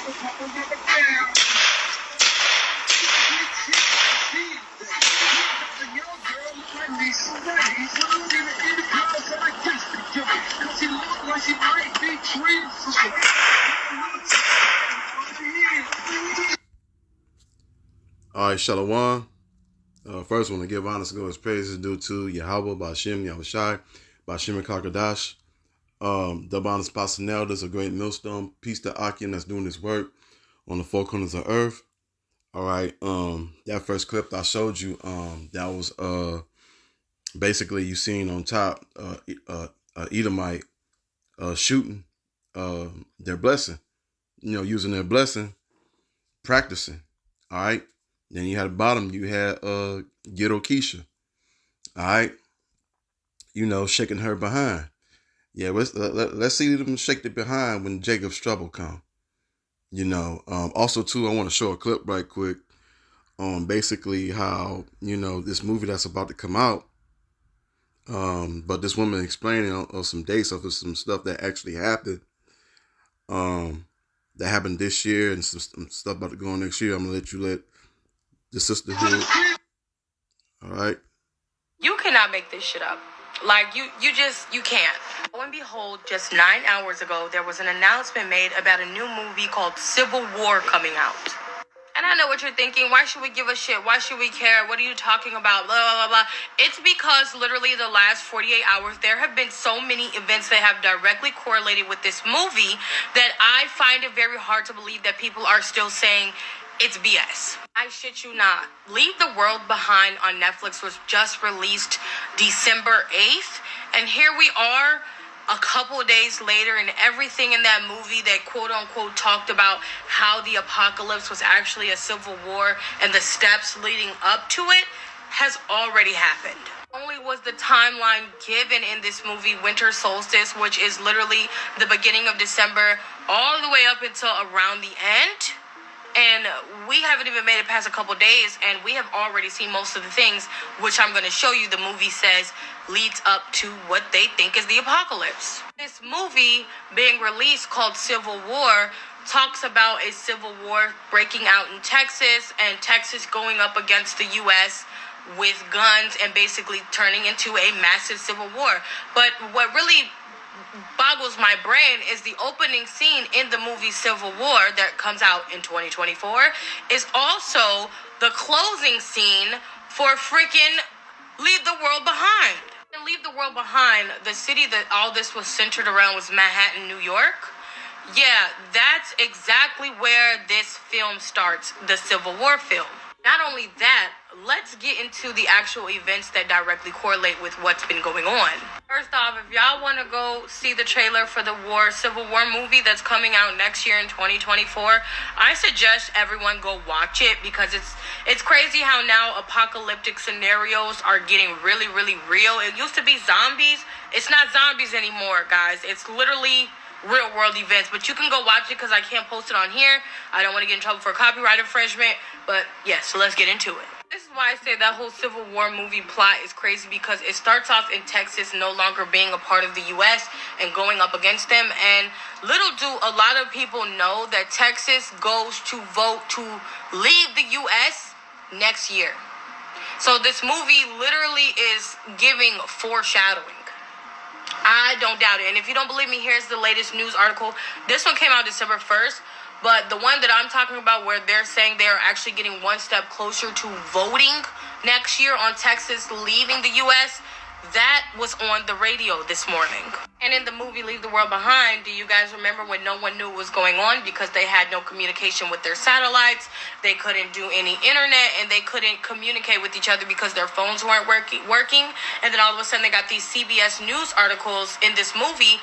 All right, Shalom. First, I want to give honest and glorious praises due to Yahweh, Bashim, Yahushai, Bashim and Kakadash. The honest Pasanel, there's a great millstone. Peace to Akim that's doing this work on the four corners of earth. All right. That first clip I showed you, that was basically you seen on top Edomite shooting their blessing. Using their blessing, practicing. All right. Then you had at the bottom, you had Ghetto Keisha. All right. Shaking her behind. Yeah, let's see them shake the behind when Jacob's trouble come. Also too, I want to show a clip right quick on basically how, this movie that's about to come out. But this woman explaining on some dates of some stuff that actually happened. That happened this year and some stuff about to go on next year. I'm gonna let the sisterhood. All right. You cannot make this shit up. Like, you can't. Lo and behold, just 9 hours ago, there was an announcement made about a new movie called Civil War coming out. And I know what you're thinking. Why should we give a shit? Why should we care? What are you talking about? Blah, blah, blah, blah. It's because literally the last 48 hours, there have been so many events that have directly correlated with this movie that I find it very hard to believe that people are still saying it's BS. I shit you not. Leave the World Behind on Netflix was just released December 8th. And here we are a couple of days later, and everything in that movie that quote unquote talked about how the apocalypse was actually a civil war and the steps leading up to it has already happened. Only was the timeline given in this movie Winter Solstice, which is literally the beginning of December all the way up until around the end. And we haven't even made it past a couple days, and we have already seen most of the things, which I'm going to show you the movie says leads up to what they think is the apocalypse. This movie being released called Civil War talks about a civil war breaking out in Texas, and Texas going up against the U.S. with guns and basically turning into a massive civil war. But what really boggles my brain is the opening scene in the movie Civil War that comes out in 2024 is also the closing scene for freaking Leave the World Behind. And Leave the World Behind, the city that all this was centered around was Manhattan, New York. Yeah, that's exactly where this film starts, the Civil War film. Not only that, let's get into the actual events that directly correlate with what's been going on. First off, if y'all want to go see the trailer for the Civil War movie that's coming out next year in 2024, I suggest everyone go watch it because it's crazy how now apocalyptic scenarios are getting really, really real. It used to be zombies. It's not zombies anymore, guys. It's literally real world events, but you can go watch it because I can't post it on here. I don't want to get in trouble for copyright infringement, but yeah, so let's get into it. This is why I say that whole Civil War movie plot is crazy, because it starts off in Texas no longer being a part of the U.S. and going up against them, and little do a lot of people know that Texas goes to vote to leave the U.S. next year. So this movie literally is giving foreshadowing. I don't doubt it. And if you don't believe me, here's the latest news article. This one came out December 1st, but the one that I'm talking about where they're saying they're actually getting one step closer to voting next year on Texas leaving the U.S., that was on the radio this morning. And in the movie Leave the World Behind, do you guys remember when no one knew what was going on because they had no communication with their satellites, they couldn't do any internet, and they couldn't communicate with each other because their phones weren't working, and then all of a sudden they got these CBS News articles in this movie,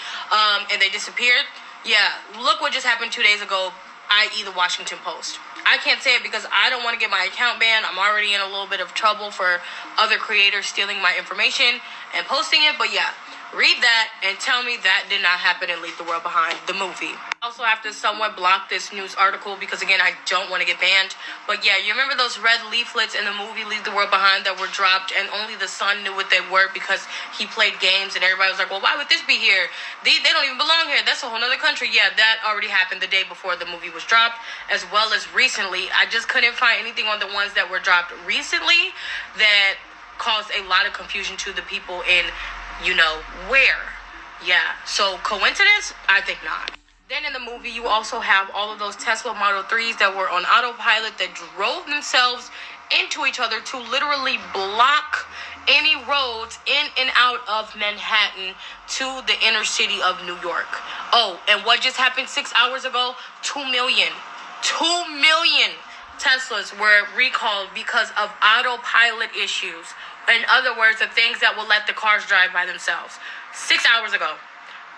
and they disappeared? Yeah, look what just happened 2 days ago, i.e. the Washington Post. I can't say it because I don't want to get my account banned. I'm already in a little bit of trouble for other creators stealing my information and posting it. But yeah, Read that and tell me that did not happen in Leave the World Behind, the movie. Also have to somewhat block this news article because, again, I don't want to get banned. But yeah, you remember those red leaflets in the movie Leave the World Behind that were dropped and only the son knew what they were because he played games and everybody was like, well, why would this be here? They don't even belong here. That's a whole other country. Yeah, that already happened the day before the movie was dropped, as well as recently. I just couldn't find anything on the ones that were dropped recently that caused a lot of confusion to the people in where. Yeah, so coincidence? I think not. Then in the movie, you also have all of those Tesla Model 3s that were on autopilot that drove themselves into each other to literally block any roads in and out of Manhattan to the inner city of New York. Oh, and what just happened 6 hours ago? 2 million. 2 million Teslas were recalled because of autopilot issues. In other words, the things that will let the cars drive by themselves. 6 hours ago.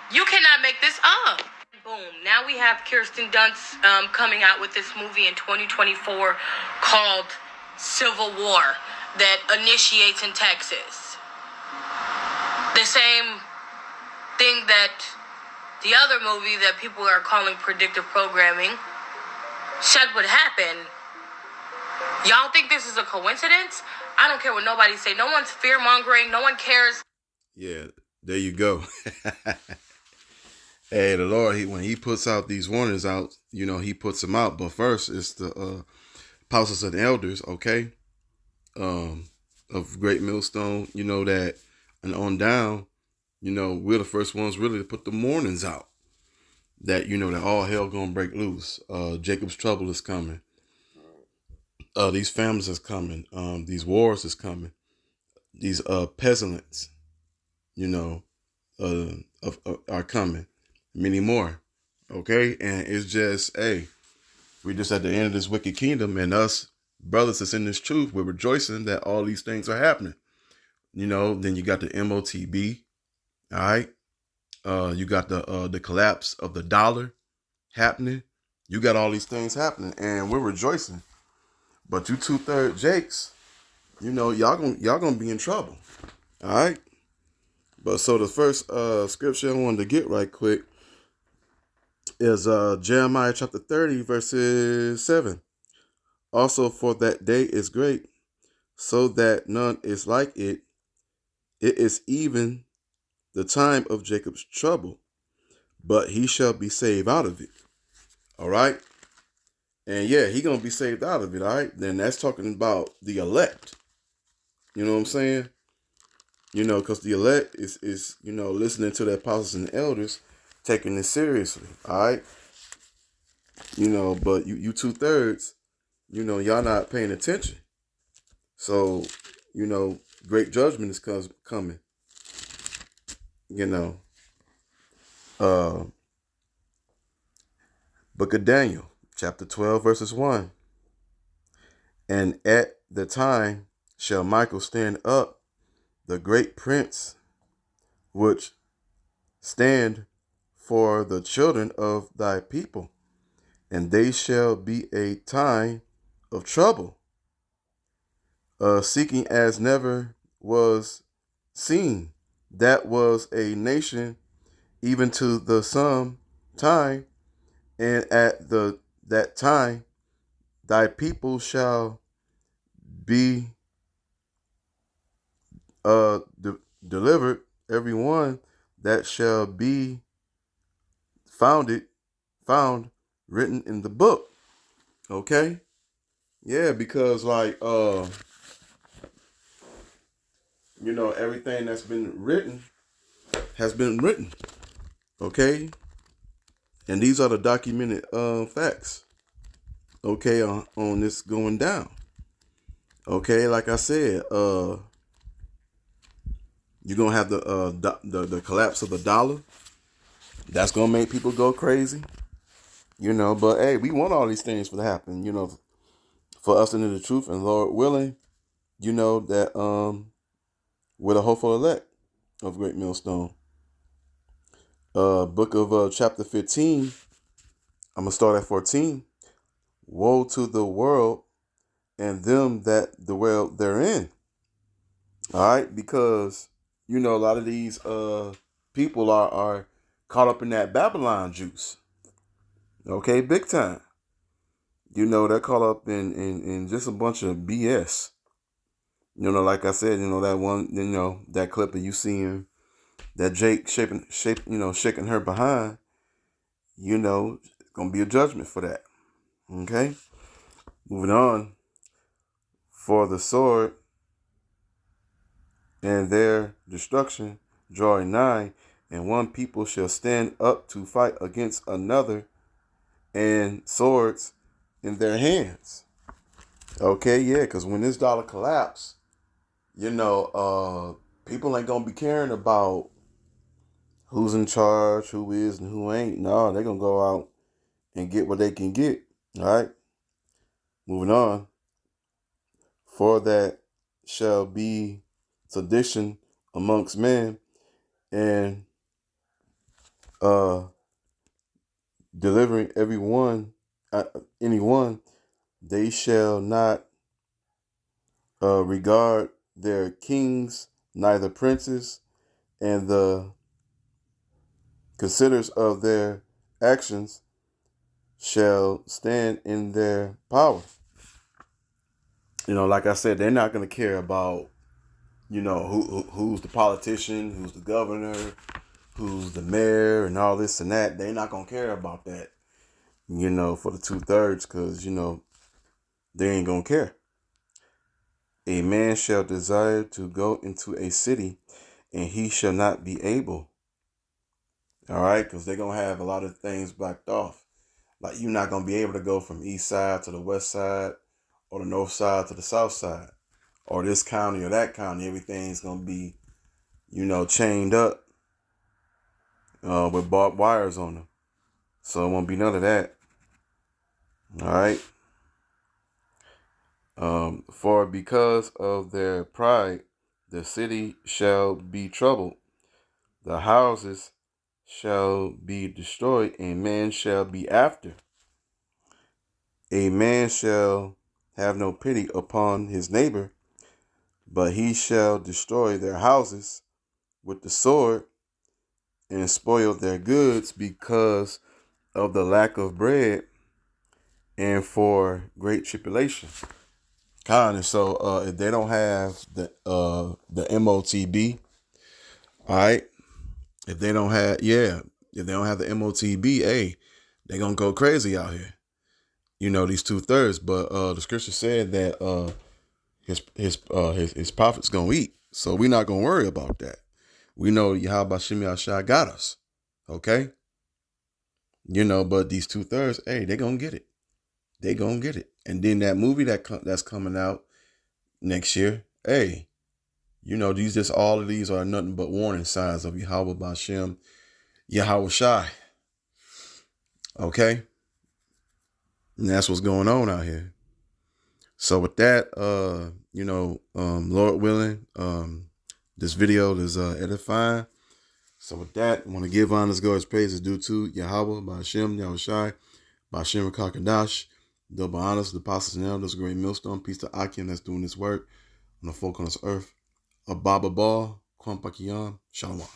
You cannot make this up. Boom. Now we have Kirsten Dunst coming out with this movie in 2024 called Civil War that initiates in Texas. The same thing that the other movie that people are calling predictive programming said would happen. Y'all think this is a coincidence? I don't care what nobody say. No one's fear-mongering. No one cares. Yeah, there you go. Hey, the Lord, when he puts out these warnings out, he puts them out. But first, it's the apostles and elders, okay, of Great Millstone, that, and on down, we're the first ones really to put the warnings out. That, that all hell gonna break loose. Jacob's trouble is coming. These famines is coming. These wars is coming. These pestilence, are coming. Many more. Okay? And it's just, hey, we're just at the end of this wicked kingdom, and us brothers that's in this truth, we're rejoicing that all these things are happening. Then you got the MOTB. All right. You got the collapse of the dollar happening. You got all these things happening, and we're rejoicing. But you 2/3 Jakes, y'all gonna be in trouble. All right. But so the first scripture I wanted to get right quick is Jeremiah chapter 30, verses 7. Also, for that day is great, so that none is like it. It is even the time of Jacob's trouble, but he shall be saved out of it. All right. And yeah, he gonna be saved out of it. All right. Then that's talking about the elect. You know what I'm saying? Because the elect is listening to the apostles and the elders, taking this seriously. All right. But you 2/3, y'all not paying attention. So, great judgment is coming. Book of Daniel, chapter 12, verses 1. And at the time shall Michael stand up, the great prince, which stand for the children of thy people, and they shall be a time of trouble, seeking as never was seen. That was a nation even to the some time, and at that time thy people shall be delivered, every one that shall be found written in the book. Okay? Yeah, because everything that's been written has been written. Okay? And these are the documented facts. Okay, on this going down. Okay, like I said, you're gonna have the collapse of the dollar. That's gonna make people go crazy. But hey, we want all these things to happen, for us to know the truth, and Lord willing, that we're the hopeful elect of Great Millstone. Book of chapter 15. I'm gonna start at 14. Woe to the world and them that dwell therein. All right, because a lot of these people are caught up in that Babylon juice. Okay, big time. They're caught up in just a bunch of BS. Like I said, that one, that clip that you seen, that Jake shaking her behind, gonna be a judgment for that. Okay? Moving on. For the sword and their destruction drawing nigh, and one people shall stand up to fight against another, and swords in their hands. Okay, yeah, because when this dollar collapse, people ain't gonna be caring about who's in charge, who is and who ain't. No, they're gonna go out and get what they can get. All right. Moving on. For that shall be sedition amongst men, and delivering anyone, they shall not regard their kings, neither princes, and the considerers of their actions shall stand in their power. Like I said, they're not going to care about, who's the politician, who's the governor, who's the mayor, and all this and that. They're not going to care about that, for the 2/3, because, they ain't going to care. A man shall desire to go into a city, and he shall not be able. All right, because they're going to have a lot of things blocked off. Like, you're not going to be able to go from east side to the west side, or the north side to the south side, or this county or that county. Everything's going to be, chained up with barbed wires on them. So it won't be none of that. All right. For because of their pride, the city shall be troubled. The houses shall be destroyed, and man shall be after. A man shall have no pity upon his neighbor, but he shall destroy their houses with the sword and spoil their goods because of the lack of bread and for great tribulation. Kind of. So if they don't have the MOTB, all right. If they don't have the MOTB, hey, they're gonna go crazy out here. These 2/3. But the scripture said that his prophet's gonna eat. So we're not gonna worry about that. We know Yahweh Bashim Yahshai got us. Okay? But these 2/3, hey, they're gonna get it. They gonna get it. And then that movie that's coming out next year, hey, all of these are nothing but warning signs of Yahweh Bashim Yahweh Shai. Okay? And that's what's going on out here. So with that, Lord willing, this video is edifying. So with that, I want to give honors, glory, praises due to Yahweh, Ba'Shem, Yahweh Shai, Ba'Shem Kakadash, double honors, the apostles and elders, great millstone, peace to Akim that's doing this work on the folk on this earth. Ababa Ba, Kwampakiyam, Shalom.